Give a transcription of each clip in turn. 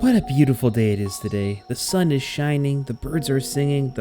What a beautiful day it is today. The sun is shining, the birds are singing,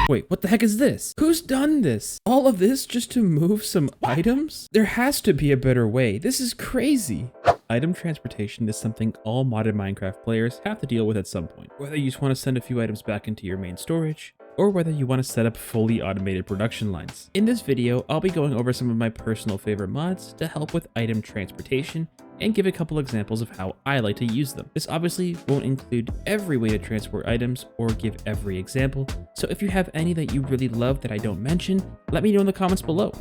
Wait, what the heck is this? Who's done this? All of this just to move some items? There has to be a better way. This is crazy. Item transportation is something all modded Minecraft players have to deal with at some point. Whether you just want to send a few items back into your main storage, or whether you want to set up fully automated production lines. In this video, I'll be going over some of my personal favorite mods to help with item transportation and give a couple examples of how I like to use them. This obviously won't include every way to transport items or give every example, so if you have any that you really love that I don't mention, let me know in the comments below.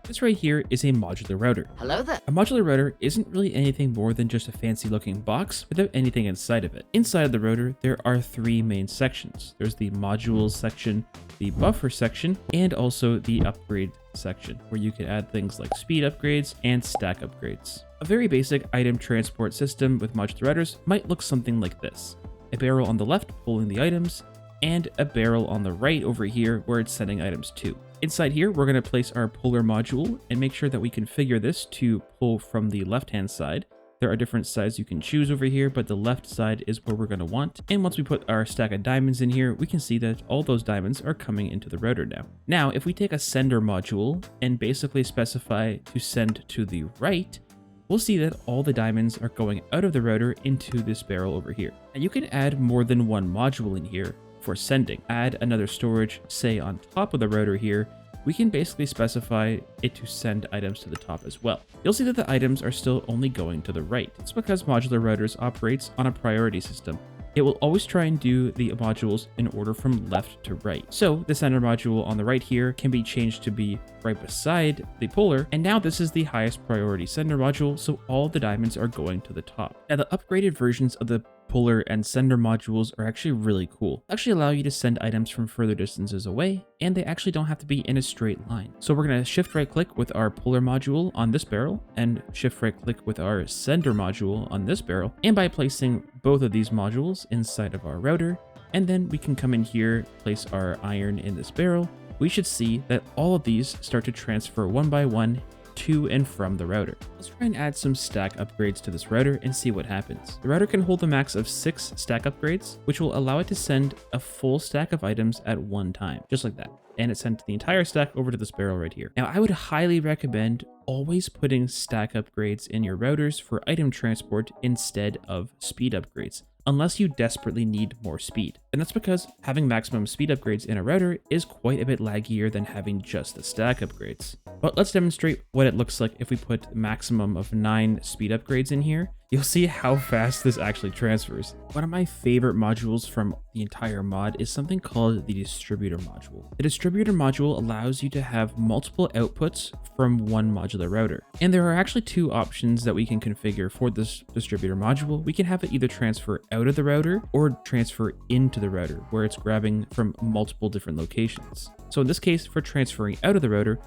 This right here is a modular router. Hello there. A modular router isn't really anything more than just a fancy looking box without anything inside of it. Inside of the router, there are three main sections. There's the modules section, the buffer section, and also the upgrade section, where you can add things like speed upgrades and stack upgrades. A very basic item transport system with modular routers might look something like this. A barrel on the left pulling the items, and a barrel on the right over here where it's sending items to. Inside here, we're going to place our puller module and make sure that we configure this to pull from the left-hand side. There are different sides you can choose over here, but the left side is where we're going to want. And once we put our stack of diamonds in here, we can see that all those diamonds are coming into the router now. Now, if we take a sender module and basically specify to send to the right, we'll see that all the diamonds are going out of the router into this barrel over here. And you can add more than one module in here for sending. Add another storage, say on top of the router here, we can basically specify it to send items to the top as well. You'll see that the items are still only going to the right. It's because modular routers operates on a priority system. It will always try and do the modules in order from left to right. So the sender module on the right here can be changed to be right beside the puller, and now this is the highest priority sender module, so all the diamonds are going to the top. Now the upgraded versions of the puller and sender modules are actually really cool. They actually allow you to send items from further distances away, and they actually don't have to be in a straight line. So we're going to shift right click with our puller module on this barrel, and shift right click with our sender module on this barrel, and by placing both of these modules inside of our router, and then we can come in here, place our iron in this barrel, we should see that all of these start to transfer one by one to and from the router. Let's try and add some stack upgrades to this router and see what happens. The router can hold a max of 6 stack upgrades, which will allow it to send a full stack of items at one time, just like that. And it sent the entire stack over to this barrel right here. Now, I would highly recommend always putting stack upgrades in your routers for item transport instead of speed upgrades, unless you desperately need more speed. And that's because having maximum speed upgrades in a router is quite a bit laggier than having just the stack upgrades. But let's demonstrate what it looks like if we put a maximum of 9 speed upgrades in here. You'll see how fast this actually transfers. One of my favorite modules from the entire mod is something called the distributor module. The distributor module allows you to have multiple outputs from one modular router. And there are actually two options that we can configure for this distributor module. We can have it either transfer out of the router or transfer into the router, where it's grabbing from multiple different locations. So in this case, for transferring out of the router,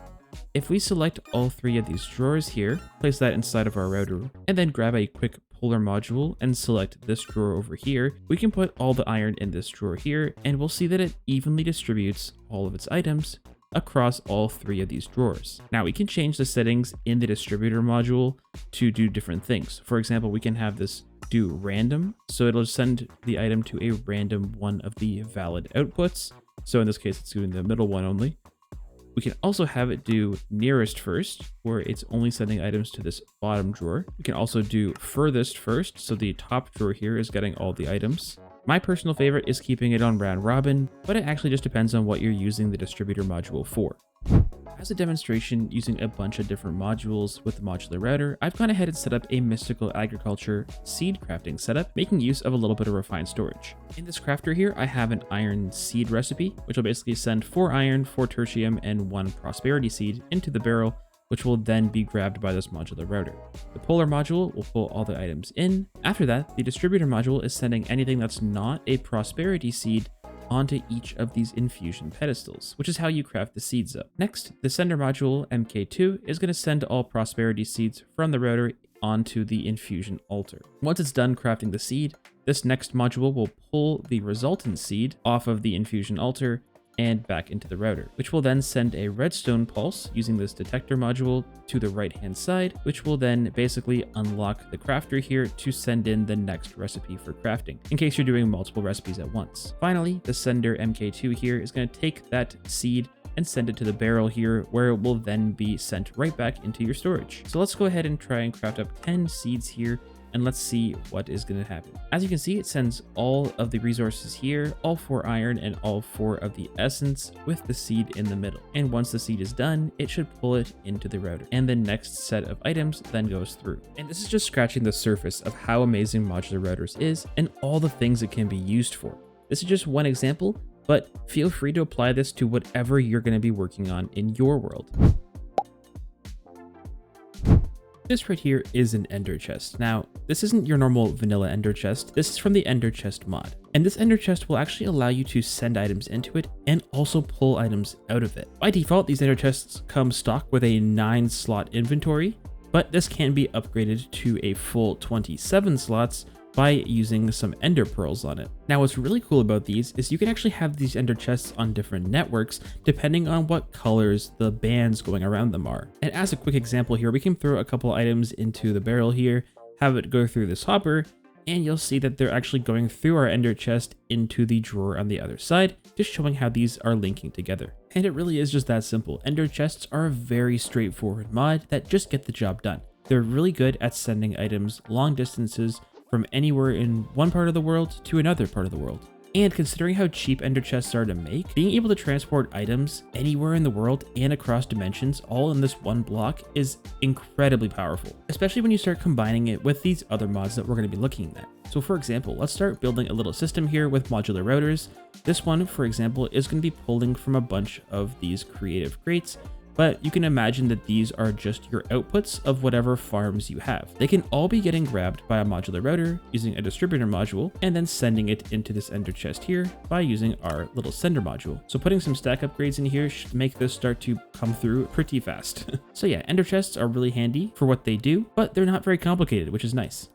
if we select all 3 of these drawers here, place that inside of our router, and then grab a quick puller module and select this drawer over here, we can put all the iron in this drawer here, and we'll see that it evenly distributes all of its items across all 3 of these drawers. Now we can change the settings in the distributor module to do different things. For example, we can have this do random, so it'll send the item to a random one of the valid outputs. So in this case, it's doing the middle one only. We can also have it do nearest first, where it's only sending items to this bottom drawer. We can also do furthest first, so the top drawer here is getting all the items. My personal favorite is keeping it on round robin, but it actually just depends on what you're using the distributor module for. As a demonstration using a bunch of different modules with the modular router, I've gone ahead and set up a mystical agriculture seed crafting setup, making use of a little bit of refined storage. In this crafter here, I have an iron seed recipe, which will basically send 4 iron, 4 tertium, and 1 prosperity seed into the barrel, which will then be grabbed by this modular router. The puller module will pull all the items in. After that, the distributor module is sending anything that's not a prosperity seed onto each of these infusion pedestals, which is how you craft the seeds up. Next, the sender module MK2 is going to send all prosperity seeds from the router onto the infusion altar. Once it's done crafting the seed, this next module will pull the resultant seed off of the infusion altar, and back into the router, which will then send a redstone pulse using this detector module to the right hand side, which will then basically unlock the crafter here to send in the next recipe for crafting, in case you're doing multiple recipes at once. Finally, the sender MK2 here is going to take that seed and send it to the barrel here, where it will then be sent right back into your storage. So let's go ahead and try and craft up 10 seeds here, and let's see what is going to happen. As you can see, it sends all of the resources here, all 4 iron and all 4 of the essence, with the seed in the middle. And once the seed is done, it should pull it into the router, and the next set of items then goes through. And this is just scratching the surface of how amazing Modular Routers is and all the things it can be used for. This is just one example, but feel free to apply this to whatever you're going to be working on in your world. This right here is an ender chest. Now, this isn't your normal vanilla ender chest. This is from the ender chest mod. And this ender chest will actually allow you to send items into it and also pull items out of it. By default, these ender chests come stock with a 9-slot inventory, but this can be upgraded to a full 27 slots by using some ender pearls on it. Now, what's really cool about these is you can actually have these ender chests on different networks depending on what colors the bands going around them are. And as a quick example here, we can throw a couple items into the barrel here, have it go through this hopper, and you'll see that they're actually going through our ender chest into the drawer on the other side, just showing how these are linking together. And it really is just that simple. Ender chests are a very straightforward mod that just get the job done. They're really good at sending items long distances from anywhere in one part of the world to another part of the world. And considering how cheap ender chests are to make, being able to transport items anywhere in the world and across dimensions all in this one block is incredibly powerful, especially when you start combining it with these other mods that we're going to be looking at. So for example, let's start building a little system here with modular routers. This one, for example, is going to be pulling from a bunch of these creative crates, but you can imagine that these are just your outputs of whatever farms you have. They can all be getting grabbed by a modular router using a distributor module and then sending it into this ender chest here by using our little sender module. So putting some stack upgrades in here should make this start to come through pretty fast. So yeah, ender chests are really handy for what they do, but they're not very complicated, which is nice.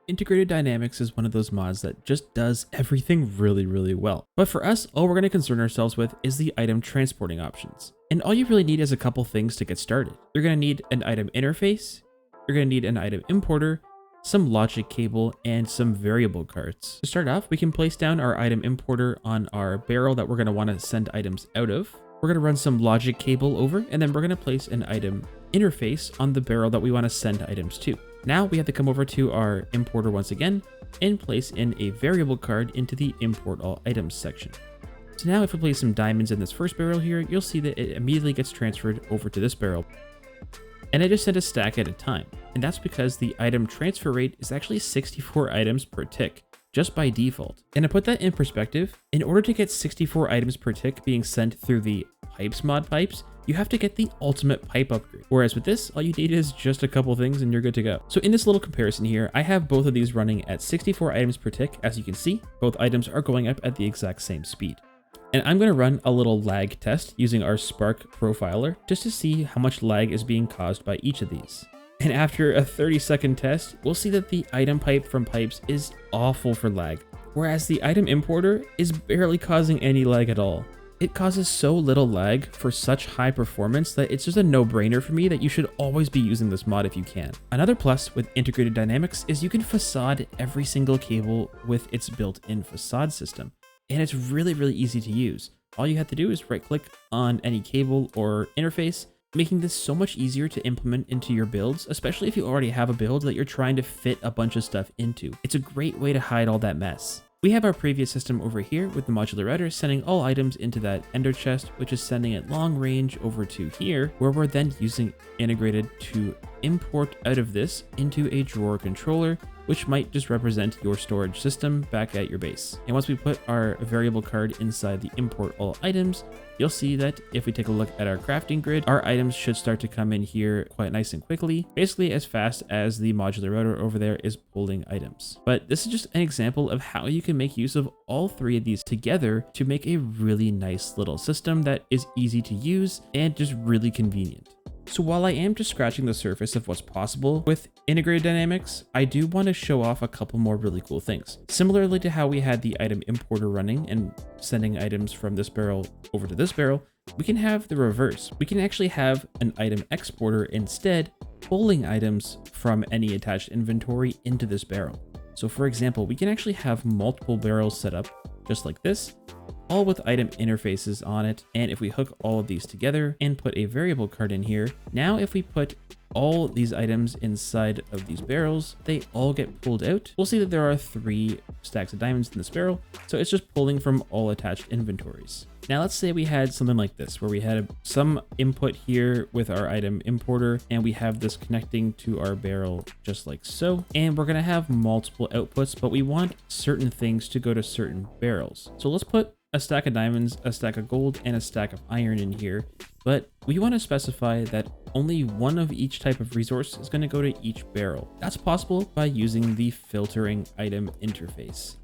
Integrated Dynamics is one of those mods that just does everything really, really well. But for us, all we're going to concern ourselves with is the item transporting options. And all you really need is a couple things to get started. You're going to need an item interface, you're going to need an item importer, some logic cable, and some variable cards. To start off, we can place down our item importer on our barrel that we're going to want to send items out of. We're going to run some logic cable over, and then we're going to place an item interface on the barrel that we want to send items to. Now we have to come over to our importer once again and place in a variable card into the import all items section. So now if we place some diamonds in this first barrel here, you'll see that it immediately gets transferred over to this barrel. And I just sent a stack at a time. And that's because the item transfer rate is actually 64 items per tick, just by default. And to put that in perspective, in order to get 64 items per tick being sent through the Pipes mod pipes, you have to get the ultimate pipe upgrade. Whereas with this, all you need is just a couple things and you're good to go. So in this little comparison here, I have both of these running at 64 items per tick. As you can see, both items are going up at the exact same speed. And I'm going to run a little lag test using our Spark profiler just to see how much lag is being caused by each of these. And after a 30-second test, we'll see that the item pipe from Pipes is awful for lag, whereas the item importer is barely causing any lag at all. It causes so little lag for such high performance that it's just a no-brainer for me that you should always be using this mod if you can. Another plus with Integrated Dynamics is you can facade every single cable with its built-in facade system. And it's really, really easy to use. All you have to do is right-click on any cable or interface, making this so much easier to implement into your builds, especially if you already have a build that you're trying to fit a bunch of stuff into. It's a great way to hide all that mess. We have our previous system over here with the modular router sending all items into that ender chest, which is sending it long range over to here, where we're then using integrated to import out of this into a drawer controller, which might just represent your storage system back at your base. And once we put our variable card inside the import all items, you'll see that if we take a look at our crafting grid, our items should start to come in here quite nice and quickly, basically as fast as the modular router over there is pulling items. But this is just an example of how you can make use of all three of these together to make a really nice little system that is easy to use and just really convenient. So while I am just scratching the surface of what's possible with integrated dynamics, I do want to show off a couple more really cool things. Similarly to how we had the item importer running and sending items from this barrel over to this barrel, we can have the reverse. We can actually have an item exporter instead pulling items from any attached inventory into this barrel. So for example, we can actually have multiple barrels set up just like this, all with item interfaces on it. And if we hook all of these together and put a variable card in here, now if we put all these items inside of these barrels, they all get pulled out. We'll see that there are 3 stacks of diamonds in this barrel, so it's just pulling from all attached inventories. Now let's say we had something like this, where we had some input here with our item importer, and we have this connecting to our barrel just like so. And we're gonna have multiple outputs, but we want certain things to go to certain barrels. So let's put a stack of diamonds, a stack of gold, and a stack of iron in here, but we want to specify that only one of each type of resource is going to go to each barrel. That's possible by using the filtering item interface.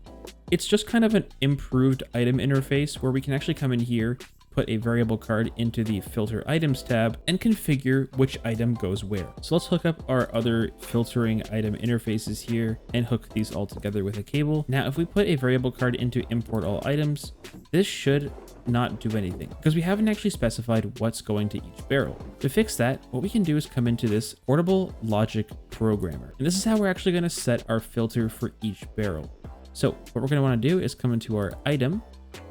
It's just kind of an improved item interface where we can actually come in here, put a variable card into the filter items tab and configure which item goes where. So let's hook up our other filtering item interfaces here and hook these all together with a cable. Now, if we put a variable card into import all items, this should not do anything because we haven't actually specified what's going to each barrel. To fix that, what we can do is come into this portable logic programmer. And this is how we're actually going to set our filter for each barrel. So what we're going to want to do is come into our item.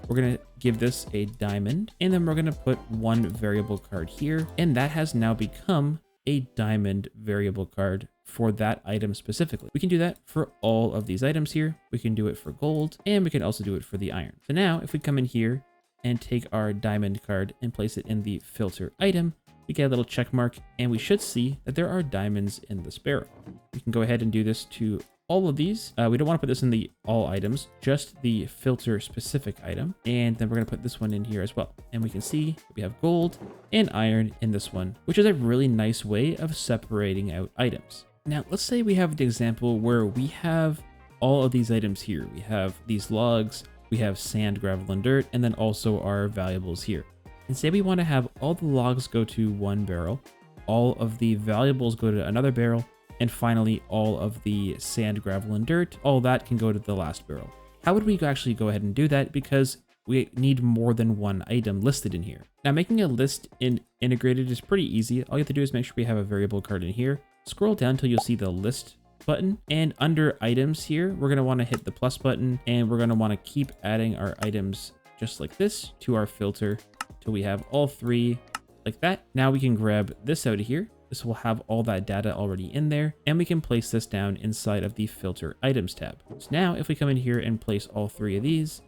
We're going to give this a diamond, and then we're going to put one variable card here, and that has now become a diamond variable card for that item specifically. We can do that for all of these items here. We can do it for gold, and we can also do it for the iron. So now if we come in here and take our diamond card and place it in the filter item, we get a little check mark, and we should see that there are diamonds in this barrel. We can go ahead and do this to all of these. We don't want to put this in the all items, just the filter specific item. And then we're going to put this one in here as well. And we can see we have gold and iron in this one, which is a really nice way of separating out items. Now, let's say we have the example where we have all of these items here. We have these logs, we have sand, gravel, and dirt, and then also our valuables here. And say we want to have all the logs go to one barrel, all of the valuables go to another barrel, and finally, all of the sand, gravel, and dirt, all that can go to the last barrel. How would we actually go ahead and do that? Because we need more than one item listed in here. Now, making a list in integrated is pretty easy. All you have to do is make sure we have a variable card in here. Scroll down till you'll see the list button. And under items here, we're going to want to hit the plus button, and we're going to want to keep adding our items just like this to our filter till we have all 3 like that. Now we can grab this out of here. This will have all that data already in there, and we can place this down inside of the filter items tab. So now if we come in here and place all 3 of these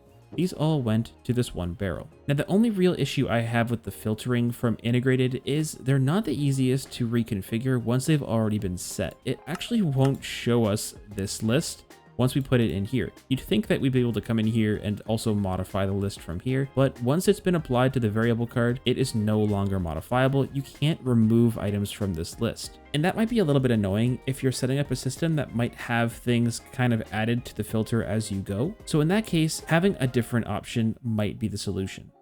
all went to this one barrel. Now, the only real issue I have with the filtering from integrated is they're not the easiest to reconfigure once they've already been set. It actually won't show us this list once we put it in here. You'd think that we'd be able to come in here and also modify the list from here, but once it's been applied to the variable card, it is no longer modifiable. You can't remove items from this list. And that might be a little bit annoying if you're setting up a system that might have things kind of added to the filter as you go. So in that case, having a different option might be the solution.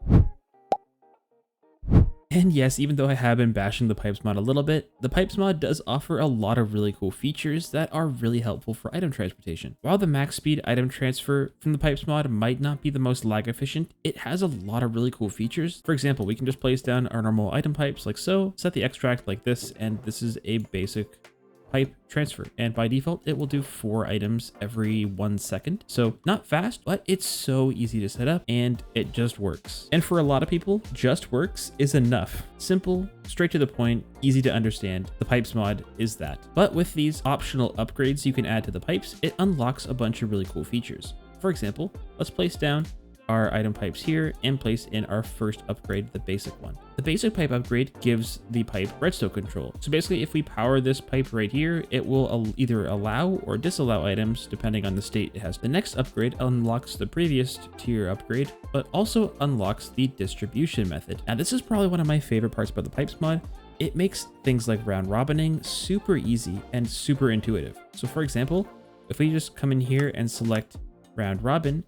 And yes, even though I have been bashing the Pipez mod a little bit, the Pipez mod does offer a lot of really cool features that are really helpful for item transportation. While the max speed item transfer from the Pipez mod might not be the most lag efficient, it has a lot of really cool features. For example, we can just place down our normal item pipes like so, set the extract like this, and this is a basic pipe transfer, and by default it will do 4 items every 1 second. So not fast, but it's so easy to set up and it just works. And for a lot of people, just works is enough. Simple, straight to the point, easy to understand. The Pipez mod is that. But with these optional upgrades you can add to the pipes, it unlocks a bunch of really cool features. For example, let's place down our item pipes here and place in our first upgrade, the basic one. The basic pipe upgrade gives the pipe redstone control. So basically, if we power this pipe right here, it will either allow or disallow items depending on the state it has. The next upgrade unlocks the previous tier upgrade, but also unlocks the distribution method. Now, this is probably one of my favorite parts about the Pipez mod. It makes things like round robining super easy and super intuitive. So for example, if we just come in here and select round robin,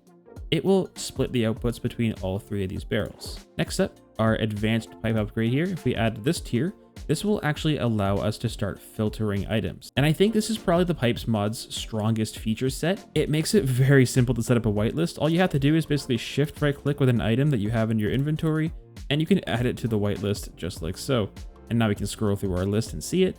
it will split the outputs between all 3 of these barrels. Next up, our advanced pipe upgrade here. If we add this tier, this will actually allow us to start filtering items. And I think this is probably the Pipez mod's strongest feature set. It makes it very simple to set up a whitelist. All you have to do is basically shift right click with an item that you have in your inventory, and you can add it to the whitelist just like so. And now we can scroll through our list and see it.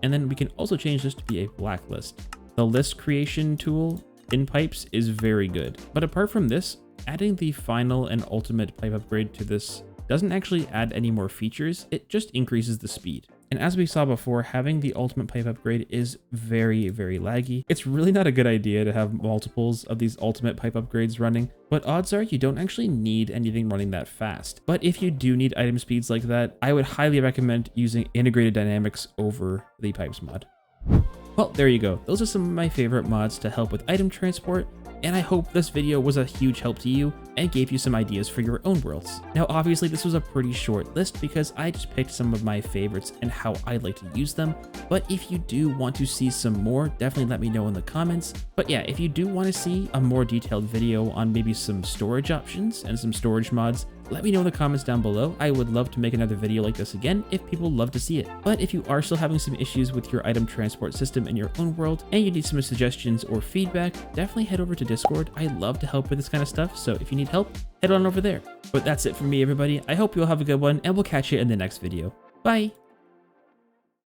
And then we can also change this to be a blacklist. The list creation tool in Pipez is very good. But apart from this, adding the final and ultimate pipe upgrade to this doesn't actually add any more features, it just increases the speed. And as we saw before, having the ultimate pipe upgrade is very, very laggy. It's really not a good idea to have multiples of these ultimate pipe upgrades running, but odds are you don't actually need anything running that fast. But if you do need item speeds like that, I would highly recommend using integrated dynamics over the Pipez mod. Well, there you go. Those are some of my favorite mods to help with item transport, and I hope this video was a huge help to you and gave you some ideas for your own worlds. Now, obviously this was a pretty short list because I just picked some of my favorites and how I like to use them, but if you do want to see some more, definitely let me know in the comments. But yeah, if you do want to see a more detailed video on maybe some storage options and some storage mods, let me know in the comments down below. I would love to make another video like this again if people love to see it. But if you are still having some issues with your item transport system in your own world and you need some suggestions or feedback, definitely head over to Discord. I love to help with this kind of stuff, so if you need help, head on over there. But that's it from me, everybody. I hope you'll have a good one, and we'll catch you in the next video. Bye!